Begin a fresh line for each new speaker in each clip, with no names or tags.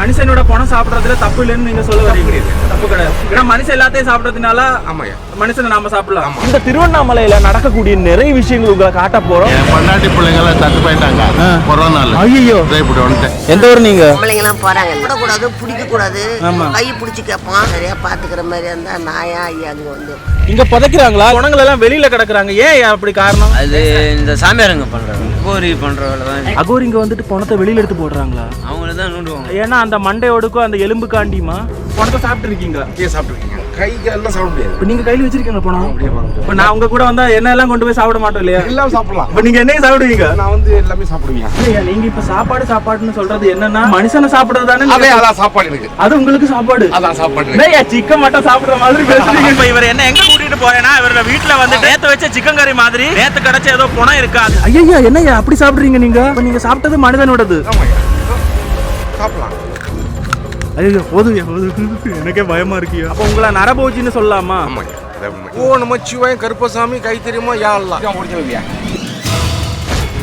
மனுஷனோட பணம் சாப்பிடுறதுல தப்பு இல்லைன்னு நீங்க சொல்ல வரீங்க? தப்பு கிடையாது. ஏன்னா மனுஷன் எல்லாத்தையும் சாப்பிடுறதுனால மனுஷனை நாம சாப்பிடலாம். இந்த திருவண்ணாமலையில நடக்கக்கூடிய நிறைய விஷயங்கள் உங்களை காட்ட போறோம்.
பொண்டாட்டி பிள்ளைங்க தத்து போயிட்டாங்க கொரோனால. ஐயோ
எந்த ஊர் நீங்க?
பிள்ளைங்க எல்லாம் போறாங்க, விடக்கூடாது, பிடிக்க கூடாது, கை பிடிச்சி கேட்பான். சரியா பாத்துக்கிற மாதிரி இருந்தா நாயா ஐயா அங்க வந்து
இங்க புதைக்கிறாங்களா? குணங்கள் எல்லாம் வெளியில கிடக்குறாங்க. ஏன் அப்படி காரணம்?
அது இந்த சாமியாரங்க பண்றாங்க, அகோரி பண்ற வேலை தான்.
அகோரிங்க வந்துட்டு பணத்தை வெளியில எடுத்து போடுறாங்களா?
அவங்கள தான் நோண்டுவாங்க.
ஏன்னா அந்த மண்டையோடுக்கும் அந்த எலும்பு காண்டியுமா பணத்தை சாப்பிட்டு இருக்கீங்க.
கை எல்லாம் சாப்பிட முடியாது.
இப்ப நீங்க கையில வச்சிருக்கீங்க பணம். இப்ப நான் உங்க கூட வந்தா என்ன எல்லாம் கொண்டு போய் சாப்பிட மாட்டோம் இல்லையா?
எல்லாம் சாப்பிடலாம்.
இப்ப நீங்க என்ன சாப்பிடுவீங்க?
நான் வந்து எல்லாமே சாப்பிடுவேன்.
நீங்க இப்ப சாப்பாடுன்னு சொல்றது என்னன்னா மனுஷனை சாப்பிடுறது தானே?
அதான் சாப்பாடு எனக்கு.
அது உங்களுக்கு சாப்பாடு.
அதான் சாப்பாடு.
சிக்கன் மட்டும் சாப்பிடுற மாதிரி பேசுறீங்க. இப்ப இவர் என்ன எங்க கூட்டிட்டு போறேன்னா இவரோட வீட்டுல வந்து நேத்து வச்ச சிக்கன் கறி மாதிரி நேத்து கிடைச்ச ஏதோ பணம் இருக்காது. ஐயா என்னய்யா அப்படி சாப்பிடுறீங்க நீங்க? இப்ப நீங்க சாப்பிட்டது மனிதனோடது.
சாப்பிடலாம்.
ஐயோ போதும் எனக்கே பயமா இருக்கியா? அப்ப உங்களை நரபோஜின்னு சொல்லலாமா?
ஓ நமச்சிவாயம் கருப்பசாமி கை தெரியுமா யாரெல்லாம்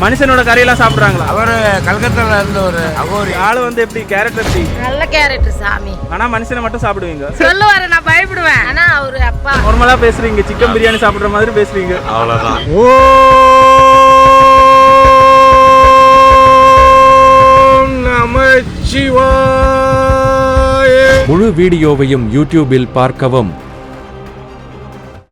மனுஷனோட கறியெல்லாம் சாப்பிடுறாங்களா?
அவர் கல்கத்தால இருந்து ஒரு அகோரி
ஆளு வந்து எப்படி கேரக்டர் எப்படி?
நல்ல கேரக்டர் சாமி.
ஆனா மனுஷனை மட்டும் சாப்பிடுவீங்க.
சொல்லுவாரு, நான் பயப்படுவேன். ஆனா அவரு அப்பா
நார்மலா பேசுறீங்க, சிக்கன் பிரியாணி சாப்பிடுற மாதிரி பேசுறீங்க.
அவ்வளவுதான்.
முழு வீடியோவையும் யூடியூபில் பார்க்கவும்.